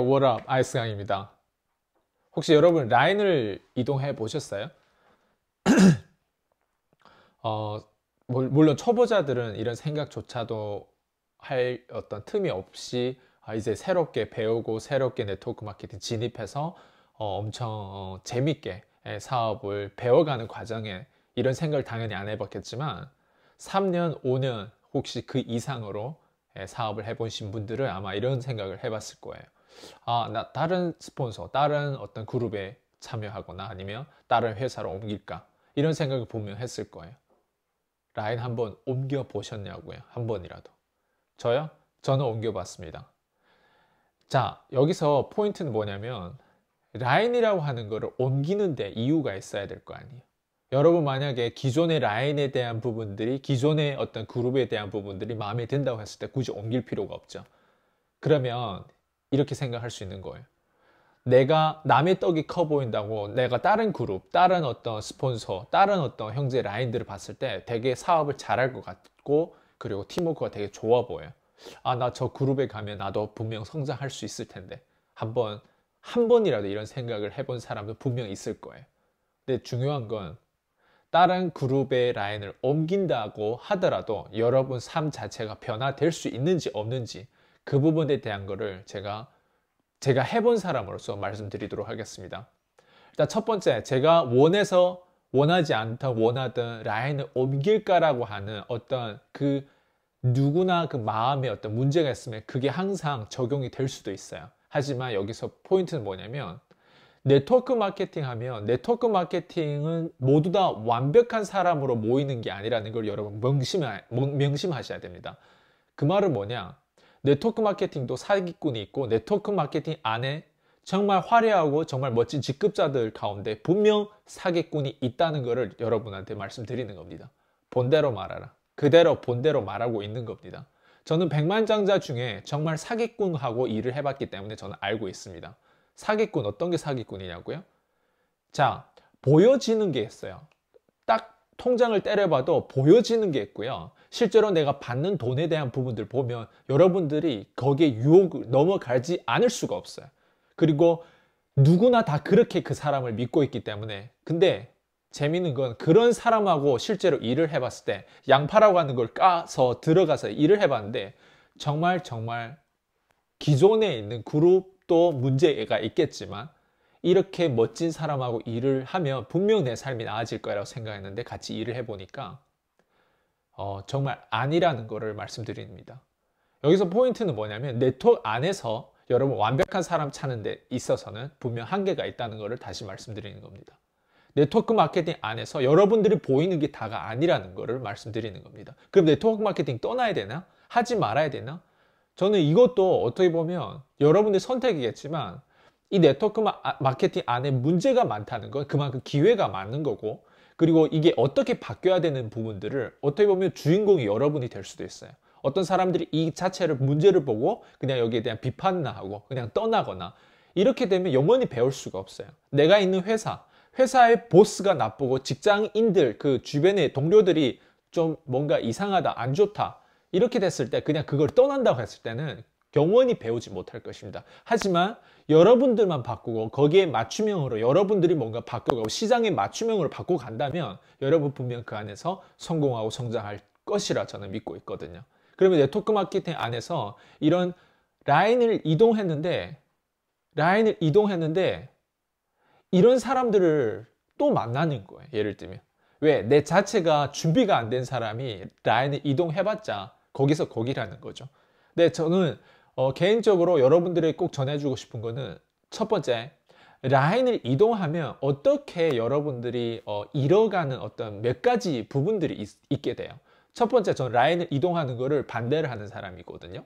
워업 아이스강입니다. 혹시 여러분 라인을 이동해 보셨어요? 어, 물론 초보자들은 이런 생각조차도 할 어떤 틈이 없이 이제 새롭게 배우고 새롭게 네트워크 마케팅 진입해서 엄청 재밌게 사업을 배워가는 과정에 이런 생각을 당연히 안 해봤겠지만 3년, 5년 혹시 그 이상으로 사업을 해보신 분들은 아마 이런 생각을 해봤을 거예요. 나 다른 스폰서, 다른 어떤 그룹에 참여하거나 아니면 다른 회사로 옮길까? 이런 생각을 분명 했을 거예요. 라인 한번 옮겨 보셨냐고요? 한 번이라도. 저요? 저는 옮겨 봤습니다. 자, 여기서 포인트는 뭐냐면 라인이라고 하는 거를 옮기는데 이유가 있어야 될 거 아니에요. 여러분 만약에 기존의 라인에 대한 부분들이 기존의 어떤 그룹에 대한 부분들이 마음에 든다고 했을 때 굳이 옮길 필요가 없죠. 그러면 이렇게 생각할 수 있는 거예요. 내가 남의 떡이 커 보인다고 내가 다른 그룹, 다른 어떤 스폰서, 다른 어떤 형제 라인들을 봤을 때 되게 사업을 잘할 것 같고 그리고 팀워크가 되게 좋아 보여요. 나 저 그룹에 가면 나도 분명 성장할 수 있을 텐데 한 번이라도 이런 생각을 해본 사람도 분명 있을 거예요. 근데 중요한 건 다른 그룹의 라인을 옮긴다고 하더라도 여러분 삶 자체가 변화될 수 있는지 없는지 그 부분에 대한 거를 제가 해본 사람으로서 말씀드리도록 하겠습니다. 일단 첫 번째, 제가 원하지 않던 원하던 라인을 옮길까라고 하는 어떤 그 누구나 그 마음에 어떤 문제가 있으면 그게 항상 적용이 될 수도 있어요. 하지만 여기서 포인트는 뭐냐면 네트워크 마케팅 하면 네트워크 마케팅은 모두 다 완벽한 사람으로 모이는 게 아니라는 걸 여러분 명심하셔야 됩니다. 그 말은 뭐냐? 네트워크 마케팅도 사기꾼이 있고 네트워크 마케팅 안에 정말 화려하고 정말 멋진 직급자들 가운데 분명 사기꾼이 있다는 것을 여러분한테 말씀드리는 겁니다. 본대로 말하라. 그대로 본대로 말하고 있는 겁니다. 저는 백만장자 중에 정말 사기꾼하고 일을 해봤기 때문에 저는 알고 있습니다. 사기꾼, 어떤 게 사기꾼이냐고요? 자, 보여지는 게 있어요. 딱 통장을 때려봐도 보여지는 게 있고요. 실제로 내가 받는 돈에 대한 부분들 보면 여러분들이 거기에 유혹을 넘어가지 않을 수가 없어요. 그리고 누구나 다 그렇게 그 사람을 믿고 있기 때문에. 근데 재밌는 건 그런 사람하고 실제로 일을 해봤을 때 양파라고 하는 걸 까서 들어가서 일을 해봤는데 정말 기존에 있는 그룹도 문제가 있겠지만 이렇게 멋진 사람하고 일을 하면 분명 내 삶이 나아질 거라고 생각했는데 같이 일을 해보니까 정말 아니라는 것을 말씀드립니다. 여기서 포인트는 뭐냐면 네트워크 안에서 여러분 완벽한 사람 찾는 데 있어서는 분명 한계가 있다는 것을 다시 말씀드리는 겁니다. 네트워크 마케팅 안에서 여러분들이 보이는 게 다가 아니라는 것을 말씀드리는 겁니다. 그럼 네트워크 마케팅 떠나야 되나? 하지 말아야 되나? 저는 이것도 어떻게 보면 여러분의 선택이겠지만 이 네트워크 마케팅 안에 문제가 많다는 건 그만큼 기회가 많은 거고 그리고 이게 어떻게 바뀌어야 되는 부분들을 어떻게 보면 주인공이 여러분이 될 수도 있어요. 어떤 사람들이 이 자체를 문제를 보고 그냥 여기에 대한 비판나 하고 그냥 떠나거나 이렇게 되면 영원히 배울 수가 없어요. 내가 있는 회사의 보스가 나쁘고 직장인들 그 주변의 동료들이 좀 뭔가 이상하다, 안 좋다 이렇게 됐을 때 그냥 그걸 떠난다고 했을 때는 영원히 배우지 못할 것입니다. 하지만 여러분들만 바꾸고 거기에 맞춤형으로 여러분들이 뭔가 바꿔가고 시장에 맞춤형으로 바꿔 간다면 여러분 분명 그 안에서 성공하고 성장할 것이라 저는 믿고 있거든요. 그러면 네트워크 마케팅 안에서 이런 라인을 이동했는데 이런 사람들을 또 만나는 거예요. 예를 들면 왜? 내 자체가 준비가 안 된 사람이 라인을 이동해봤자 거기서 거기라는 거죠. 근데 저는 개인적으로 여러분들에게 꼭 전해주고 싶은 거는 첫 번째, 라인을 이동하면 어떻게 여러분들이 잃어가는 어떤 몇 가지 부분들이 있게 돼요. 첫 번째, 저는 라인을 이동하는 거를 반대를 하는 사람이거든요.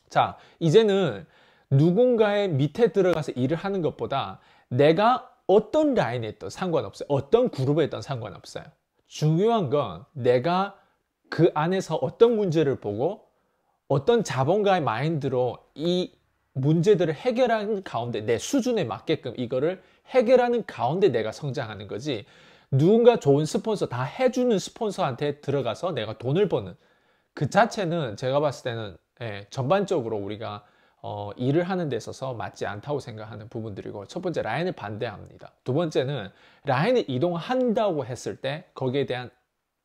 자, 이제는 누군가의 밑에 들어가서 일을 하는 것보다 내가 어떤 라인에 있던 상관없어요. 어떤 그룹에 있던 상관없어요. 중요한 건 내가 그 안에서 어떤 문제를 보고 어떤 자본가의 마인드로 이 문제들을 해결하는 가운데 내 수준에 맞게끔 이거를 해결하는 가운데 내가 성장하는 거지 누군가 좋은 스폰서 다 해주는 스폰서한테 들어가서 내가 돈을 버는 그 자체는 제가 봤을 때는 전반적으로 우리가 일을 하는 데 있어서 맞지 않다고 생각하는 부분들이고, 첫 번째 라인을 반대합니다. 두 번째는 라인을 이동한다고 했을 때 거기에 대한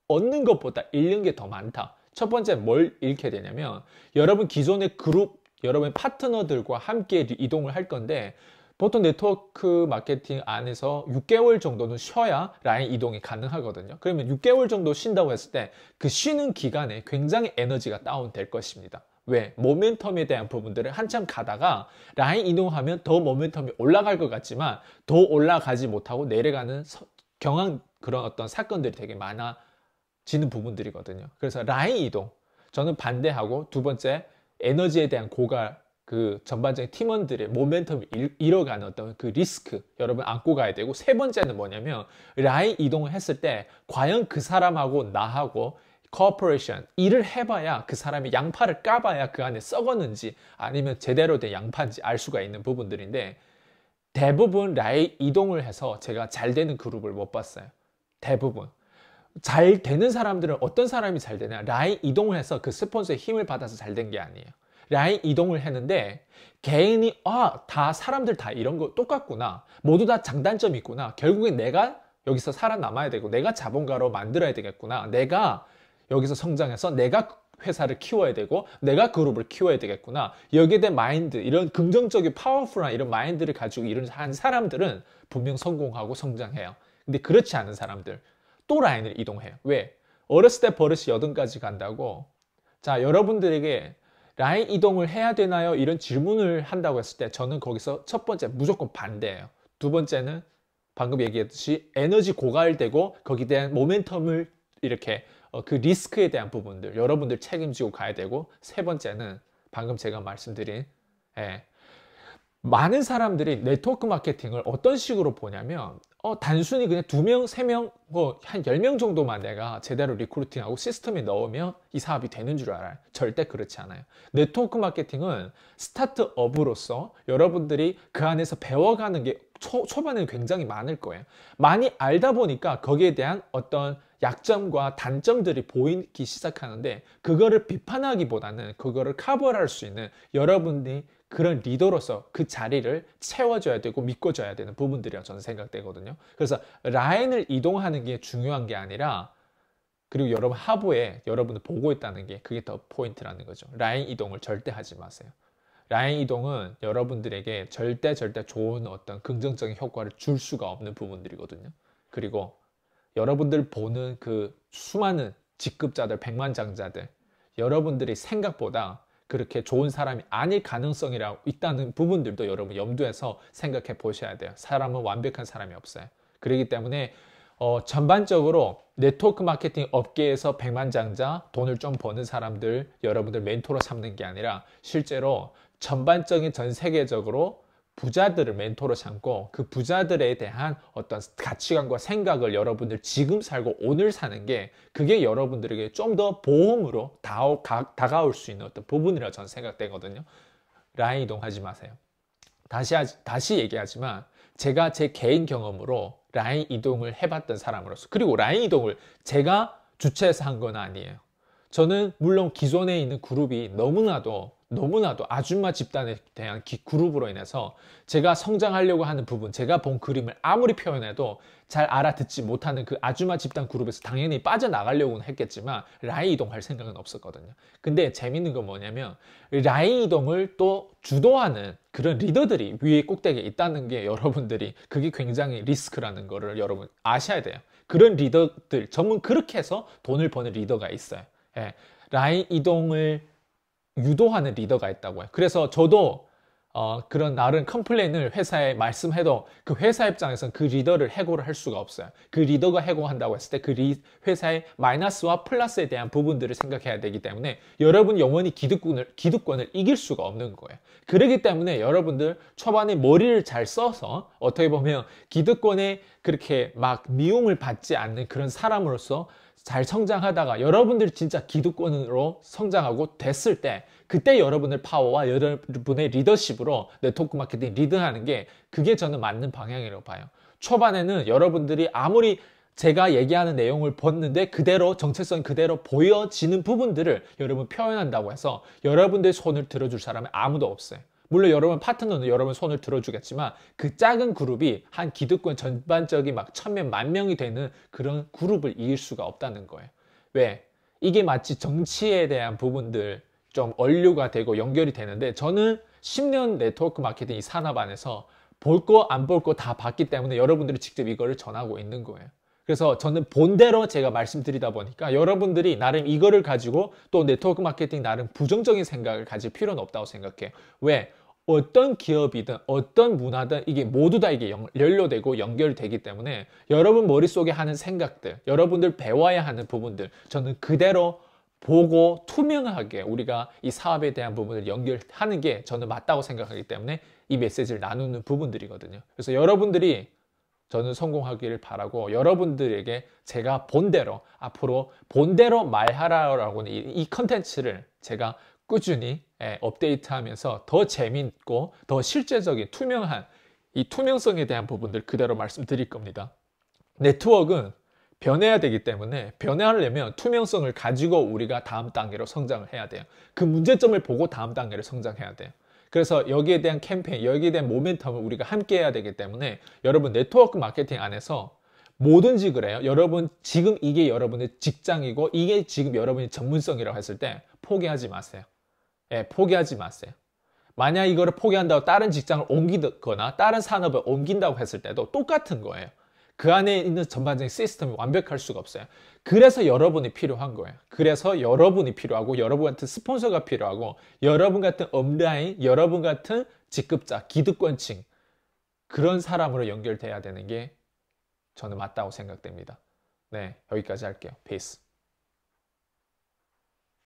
얻는 것보다 잃는 게 더 많다. 첫 번째 뭘 잃게 되냐면, 여러분 기존의 그룹, 여러분 파트너들과 함께 이동을 할 건데, 보통 네트워크 마케팅 안에서 6개월 정도는 쉬어야 라인 이동이 가능하거든요. 그러면 6개월 정도 쉰다고 했을 때 그 쉬는 기간에 굉장히 에너지가 다운될 것입니다. 왜? 모멘텀에 대한 부분들을 한참 가다가 라인 이동하면 더 모멘텀이 올라갈 것 같지만 더 올라가지 못하고 내려가는 경한 그런 어떤 사건들이 되게 많아지는 부분들이거든요. 그래서 라인 이동, 저는 반대하고, 두 번째 에너지에 대한 고갈, 그 전반적인 팀원들의 모멘텀을 잃어가는 어떤 그 리스크 여러분 안고 가야 되고, 세 번째는 뭐냐면 라인 이동을 했을 때 과연 그 사람하고 나하고 코퍼레이션 일을 해봐야, 그 사람이 양파를 까봐야 그 안에 썩었는지 아니면 제대로 된 양파인지 알 수가 있는 부분들인데, 대부분 라인 이동을 해서 제가 잘 되는 그룹을 못 봤어요. 대부분 잘 되는 사람들은 어떤 사람이 잘 되냐, 라인 이동을 해서 그 스폰서의 힘을 받아서 잘 된 게 아니에요. 라인 이동을 했는데 개인이 다 사람들 다 이런 거 똑같구나, 모두 다 장단점이 있구나, 결국엔 내가 여기서 살아남아야 되고 내가 자본가로 만들어야 되겠구나, 내가 여기서 성장해서 내가 회사를 키워야 되고 내가 그룹을 키워야 되겠구나, 여기에 대한 마인드, 이런 긍정적인 파워풀한 이런 마인드를 가지고 일을 한 사람들은 분명 성공하고 성장해요. 근데 그렇지 않은 사람들 또 라인을 이동해요. 왜? 어렸을 때 버릇이 여든까지 간다고. 자, 여러분들에게 라인 이동을 해야 되나요? 이런 질문을 한다고 했을 때 저는 거기서 첫 번째 무조건 반대예요. 두 번째는 방금 얘기했듯이 에너지 고갈되고 거기에 대한 모멘텀을 이렇게 그 리스크에 대한 부분들 여러분들 책임지고 가야 되고, 세 번째는 방금 제가 말씀드린 많은 사람들이 네트워크 마케팅을 어떤 식으로 보냐면 단순히 그냥 2명, 3명, 한 10명 정도만 내가 제대로 리크루팅하고 시스템에 넣으면 이 사업이 되는 줄 알아요. 절대 그렇지 않아요. 네트워크 마케팅은 스타트업으로서 여러분들이 그 안에서 배워가는 게 초반에는 굉장히 많을 거예요. 많이 알다 보니까 거기에 대한 어떤 약점과 단점들이 보이기 시작하는데, 그거를 비판하기보다는 그거를 커버할 수 있는 여러분들이 그런 리더로서 그 자리를 채워줘야 되고 믿고줘야 되는 부분들이라고 저는 생각되거든요. 그래서 라인을 이동하는 게 중요한 게 아니라, 그리고 여러분 하부에 여러분을 보고 있다는 게 그게 더 포인트라는 거죠. 라인 이동을 절대 하지 마세요. 라인 이동은 여러분들에게 절대 좋은 어떤 긍정적인 효과를 줄 수가 없는 부분들이거든요. 그리고 여러분들 보는 그 수많은 직급자들, 백만장자들, 여러분들이 생각보다 그렇게 좋은 사람이 아닐 가능성이라고 있다는 부분들도 여러분 염두에서 생각해 보셔야 돼요. 사람은 완벽한 사람이 없어요. 그렇기 때문에 전반적으로 네트워크 마케팅 업계에서 백만장자, 돈을 좀 버는 사람들 여러분들 멘토로 삼는 게 아니라, 실제로 전반적인 전 세계적으로 부자들을 멘토로 삼고 그 부자들에 대한 어떤 가치관과 생각을 여러분들 지금 살고 오늘 사는 게, 그게 여러분들에게 좀 더 보험으로 다가올 수 있는 어떤 부분이라고 저는 생각되거든요. 라인 이동하지 마세요. 다시 얘기하지만 제가 제 개인 경험으로 라인 이동을 해봤던 사람으로서, 그리고 라인 이동을 제가 주최해서 한 건 아니에요. 저는 물론 기존에 있는 그룹이 너무나도 아줌마 집단에 대한 그룹으로 인해서 제가 성장하려고 하는 부분, 제가 본 그림을 아무리 표현해도 잘 알아듣지 못하는 그 아줌마 집단 그룹에서 당연히 빠져나가려고는 했겠지만 라인 이동할 생각은 없었거든요. 근데 재밌는 건 뭐냐면, 라인 이동을 또 주도하는 그런 리더들이 위에 꼭대기에 있다는 게, 여러분들이 그게 굉장히 리스크라는 거를 여러분 아셔야 돼요. 그런 리더들, 전문 그렇게 해서 돈을 버는 리더가 있어요. 라인 이동을 유도하는 리더가 있다고 해요. 그래서 저도 그런 나름 컴플레인을 회사에 말씀해도 그 회사 입장에서는 그 리더를 해고를 할 수가 없어요. 그 리더가 해고한다고 했을 때 그 회사의 마이너스와 플러스에 대한 부분들을 생각해야 되기 때문에 여러분 영원히 기득권을 이길 수가 없는 거예요. 그렇기 때문에 여러분들 초반에 머리를 잘 써서 어떻게 보면 기득권에 그렇게 막 미움을 받지 않는 그런 사람으로서 잘 성장하다가 여러분들이 진짜 기득권으로 성장하고 됐을 때, 그때 여러분의 파워와 여러분의 리더십으로 네트워크 마케팅 리드하는 게, 그게 저는 맞는 방향이라고 봐요. 초반에는 여러분들이 아무리 제가 얘기하는 내용을 봤는데 그대로 정체성 그대로 보여지는 부분들을 여러분 표현한다고 해서 여러분들 손을 들어줄 사람이 아무도 없어요. 물론 여러분 파트너는 여러분 손을 들어주겠지만 그 작은 그룹이 한 기득권 전반적인 막 1000명, 10,000명이 되는 그런 그룹을 이길 수가 없다는 거예요. 왜? 이게 마치 정치에 대한 부분들 좀 언류가 되고 연결이 되는데 저는 10년 네트워크 마케팅 이 산업 안에서 볼 거 안 볼 거 다 봤기 때문에 여러분들이 직접 이거를 전하고 있는 거예요. 그래서 저는 본대로 제가 말씀드리다 보니까 여러분들이 나름 이거를 가지고 또 네트워크 마케팅 나름 부정적인 생각을 가질 필요는 없다고 생각해요. 왜? 어떤 기업이든 어떤 문화든 이게 모두 다 이게 연료되고 연결되기 때문에 여러분 머릿속에 하는 생각들, 여러분들 배워야 하는 부분들 저는 그대로 보고 투명하게 우리가 이 사업에 대한 부분을 연결하는 게 저는 맞다고 생각하기 때문에 이 메시지를 나누는 부분들이거든요. 그래서 여러분들이 저는 성공하기를 바라고 여러분들에게 제가 본대로 앞으로 본대로 말하라라고 이 컨텐츠를 제가 꾸준히 업데이트하면서 더 재밌고 더 실제적인 투명한 이 투명성에 대한 부분들 그대로 말씀드릴 겁니다. 네트워크는 변해야 되기 때문에 변화하려면 투명성을 가지고 우리가 다음 단계로 성장을 해야 돼요. 그 문제점을 보고 다음 단계로 성장해야 돼요. 그래서 여기에 대한 캠페인, 여기에 대한 모멘텀을 우리가 함께 해야 되기 때문에 여러분 네트워크 마케팅 안에서 뭐든지 그래요. 여러분 지금 이게 여러분의 직장이고 이게 지금 여러분의 전문성이라고 했을 때 포기하지 마세요. 포기하지 마세요. 만약 이거를 포기한다고 다른 직장을 옮기거나 다른 산업을 옮긴다고 했을 때도 똑같은 거예요. 그 안에 있는 전반적인 시스템이 완벽할 수가 없어요. 그래서 여러분이 필요한 거예요. 그래서 여러분이 필요하고 여러분 같은 스폰서가 필요하고 여러분 같은 업라인, 여러분 같은 직급자, 기득권층 그런 사람으로 연결돼야 되는 게 저는 맞다고 생각됩니다. 네, 여기까지 할게요. 페이스.